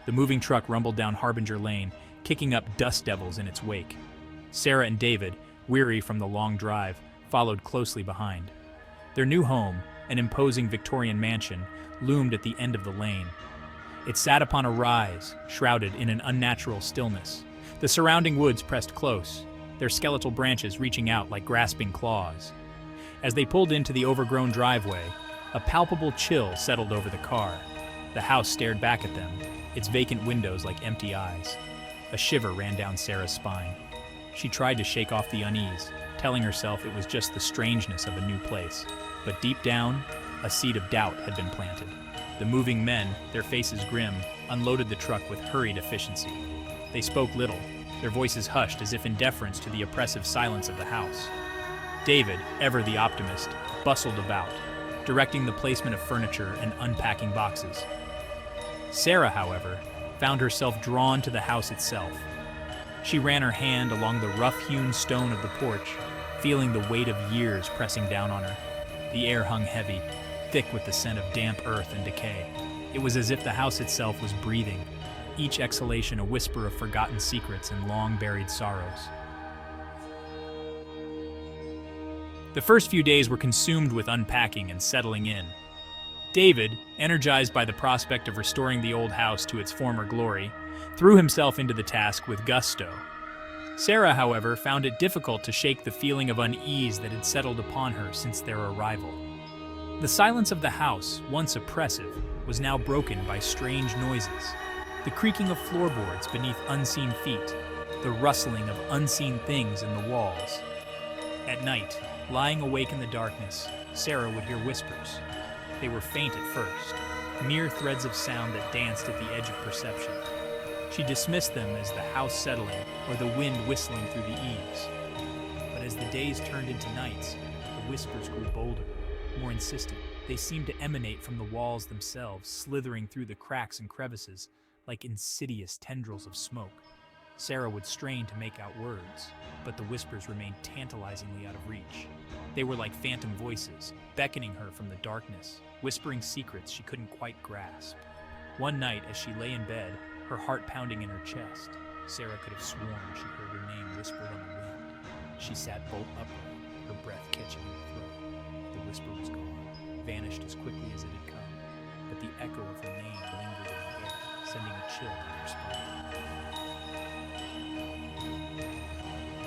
The moving truck rumbled down Harbinger Lane, kicking up dust devils in its wake. Sara and David, weary from the long drive, followed closely behind. Their new home, an imposing Victorian mansion, loomed at the end of the lane. It sat upon a rise, shrouded in an unnatural stillness. The surrounding woods pressed close, their skeletal branches reaching out like grasping claws. As they pulled into the overgrown driveway, a palpable chill settled over the car. The house stared back at them, its vacant windows like empty eyes. A shiver ran down Sara's spine. She tried to shake off the unease, telling herself it was just the strangeness of a new place. But deep down, a seed of doubt had been planted. The moving men, their faces grim, unloaded the truck with hurried efficiency. They spoke little, their voices hushed as if in deference to the oppressive silence of the house. David, ever the optimist, bustled about, directing the placement of furniture and unpacking boxes. Sara, however, found herself drawn to the house itself. She ran her hand along the rough-hewn stone of the porch, feeling the weight of years pressing down on her. The air hung heavy, thick with the scent of damp earth and decay. It was as if the house itself was breathing, each exhalation a whisper of forgotten secrets and long-buried sorrows. The first few days were consumed with unpacking and settling in. David, energized by the prospect of restoring the old house to its former glory, threw himself into the task with gusto. Sara, however, found it difficult to shake the feeling of unease that had settled upon her since their arrival. The silence of the house, once oppressive, was now broken by strange noises. The creaking of floorboards beneath unseen feet, the rustling of unseen things in the walls. At night, lying awake in the darkness, Sara would hear whispers. They were faint at first, mere threads of sound that danced at the edge of perception. She dismissed them as the house settling or the wind whistling through the eaves. But as the days turned into nights, the whispers grew bolder, more insistent. They seemed to emanate from the walls themselves, slithering through the cracks and crevices like insidious tendrils of smoke. Sara would strain to make out words, but the whispers remained tantalizingly out of reach. They were like phantom voices, beckoning her from the darkness, whispering secrets she couldn't quite grasp. One night, as she lay in bed, her heart pounding in her chest, Sara could have sworn she heard her name whispered on the wind. She sat bolt upright, her breath catching in her throat. The whisper was gone, vanished as quickly as it had come, but the echo of her name lingered in the air, sending a chill down her spine.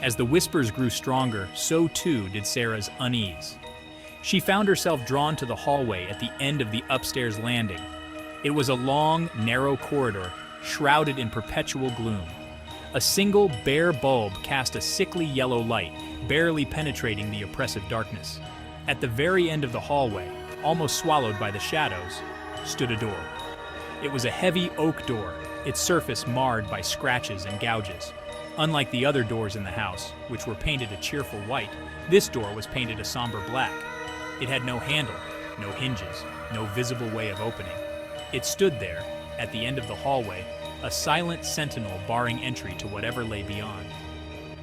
As the whispers grew stronger, so too did Sara's unease. She found herself drawn to the hallway at the end of the upstairs landing. It was a long, narrow corridor, shrouded in perpetual gloom. A single, bare bulb cast a sickly yellow light, barely penetrating the oppressive darkness. At the very end of the hallway, almost swallowed by the shadows, stood a door. It was a heavy oak door, its surface marred by scratches and gouges. Unlike the other doors in the house, which were painted a cheerful white, this door was painted a somber black. It had no handle, no hinges, no visible way of opening. It stood there, at the end of the hallway, a silent sentinel barring entry to whatever lay beyond.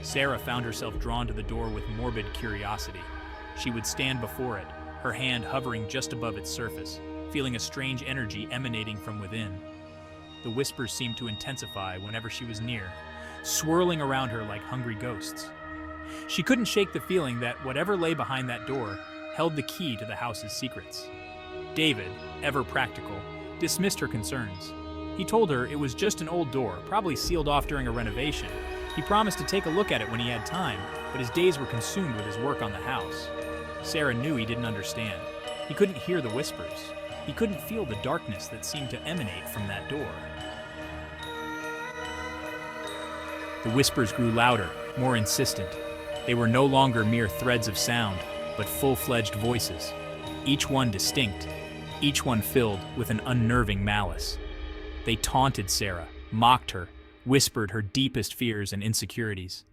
Sara found herself drawn to the door with morbid curiosity. She would stand before it, her hand hovering just above its surface, feeling a strange energy emanating from within. The whispers seemed to intensify whenever she was near, swirling around her like hungry ghosts. She couldn't shake the feeling that whatever lay behind that door held the key to the house's secrets. David, ever practical, dismissed her concerns. He told her it was just an old door, probably sealed off during a renovation. He promised to take a look at it when he had time, but his days were consumed with his work on the house. Sara knew he didn't understand. He couldn't hear the whispers. He couldn't feel the darkness that seemed to emanate from that door. The whispers grew louder, more insistent. They were no longer mere threads of sound, but full-fledged voices, each one distinct, each one filled with an unnerving malice. They taunted Sara, mocked her, whispered her deepest fears and insecurities.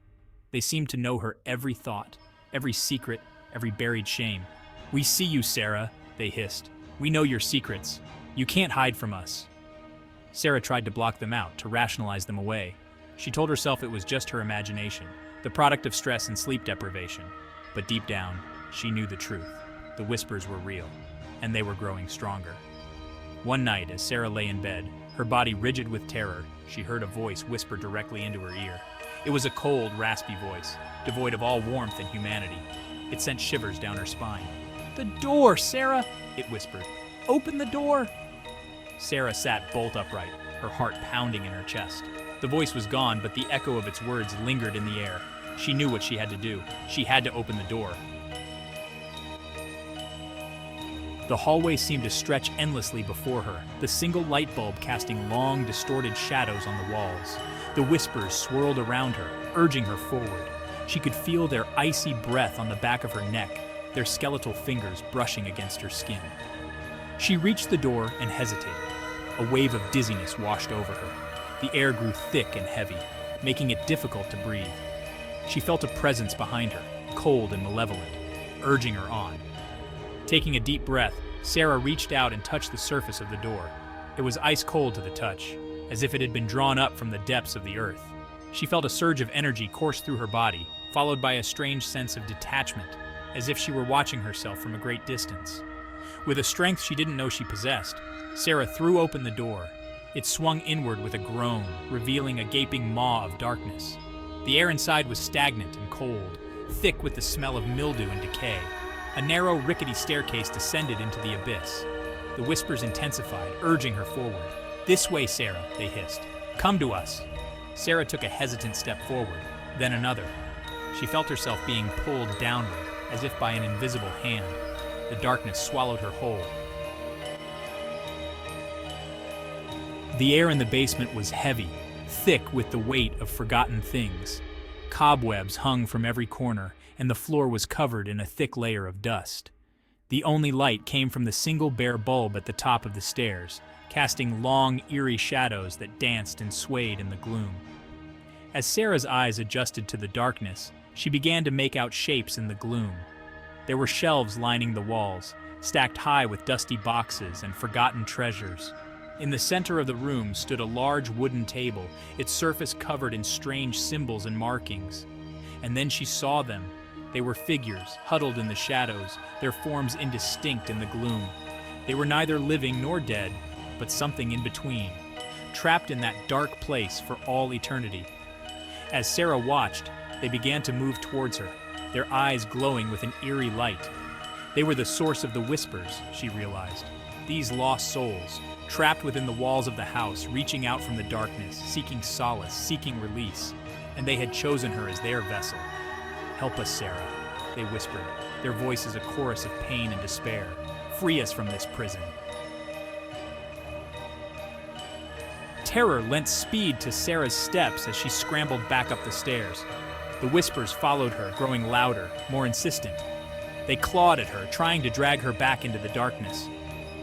They seemed to know her every thought, every secret, every buried shame. "We see you, Sara," they hissed. "We know your secrets. You can't hide from us." Sara tried to block them out, to rationalize them away. She told herself it was just her imagination, the product of stress and sleep deprivation. But deep down, she knew the truth. The whispers were real, and they were growing stronger. One night, as Sara lay in bed, Her body rigid with terror, she heard a voice whisper directly into her ear. It was a cold, raspy voice, devoid of all warmth and humanity. It sent shivers down her spine. "The door, Sara!" it whispered. "Open the door!" Sara sat bolt upright, her heart pounding in her chest. The voice was gone, but the echo of its words lingered in the air. She knew what she had to do. She had to open the door. The hallway seemed to stretch endlessly before her, the single light bulb casting long, distorted shadows on the walls. The whispers swirled around her, urging her forward. She could feel their icy breath on the back of her neck, their skeletal fingers brushing against her skin. She reached the door and hesitated. A wave of dizziness washed over her. The air grew thick and heavy, making it difficult to breathe. She felt a presence behind her, cold and malevolent, urging her on. Taking a deep breath, Sara reached out and touched the surface of the door. It was ice cold to the touch, as if it had been drawn up from the depths of the earth. She felt a surge of energy course through her body, followed by a strange sense of detachment, as if she were watching herself from a great distance. With a strength she didn't know she possessed, Sara threw open the door. It swung inward with a groan, revealing a gaping maw of darkness. The air inside was stagnant and cold, thick with the smell of mildew and decay. A narrow, rickety staircase descended into the abyss. The whispers intensified, urging her forward. "This way, Sara," they hissed. "Come to us." Sara took a hesitant step forward, then another. She felt herself being pulled downward, as if by an invisible hand. The darkness swallowed her whole. The air in the basement was heavy, thick with the weight of forgotten things. Cobwebs hung from every corner, and the floor was covered in a thick layer of dust. The only light came from the single bare bulb at the top of the stairs, casting long, eerie shadows that danced and swayed in the gloom. As Sara's eyes adjusted to the darkness, she began to make out shapes in the gloom. There were shelves lining the walls, stacked high with dusty boxes and forgotten treasures. In the center of the room stood a large wooden table, its surface covered in strange symbols and markings. And then she saw them. They were figures, huddled in the shadows, their forms indistinct in the gloom. They were neither living nor dead, but something in between, trapped in that dark place for all eternity. As Sara watched, they began to move towards her, their eyes glowing with an eerie light. They were the source of the whispers, she realized. These lost souls, trapped within the walls of the house, reaching out from the darkness, seeking solace, seeking release, and they had chosen her as their vessel. "Help us, Sara," they whispered, their voices a chorus of pain and despair. "Free us from this prison." Terror lent speed to Sara's steps as she scrambled back up the stairs. The whispers followed her, growing louder, more insistent. They clawed at her, trying to drag her back into the darkness.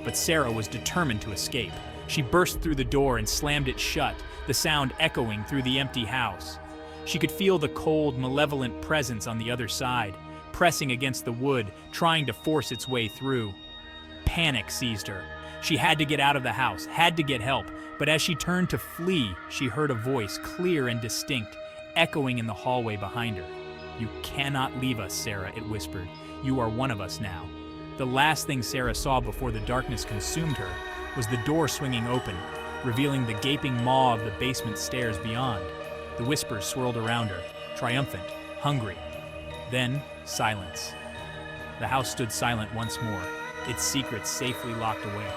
But Sara was determined to escape. She burst through the door and slammed it shut, the sound echoing through the empty house. She could feel the cold, malevolent presence on the other side, pressing against the wood, trying to force its way through. Panic seized her. She had to get out of the house, had to get help, but as she turned to flee, she heard a voice, clear and distinct, echoing in the hallway behind her. "You cannot leave us, Sara," it whispered. "You are one of us now." The last thing Sara saw before the darkness consumed her was the door swinging open, revealing the gaping maw of the basement stairs beyond. The whispers swirled around her, triumphant, hungry. Then, silence. The house stood silent once more, its secrets safely locked away.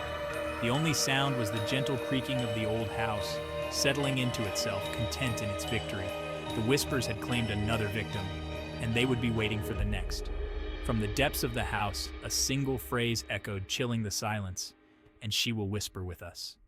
The only sound was the gentle creaking of the old house, settling into itself, content in its victory. The whispers had claimed another victim, and they would be waiting for the next. From the depths of the house, a single phrase echoed, chilling the silence, "And she will whisper with us."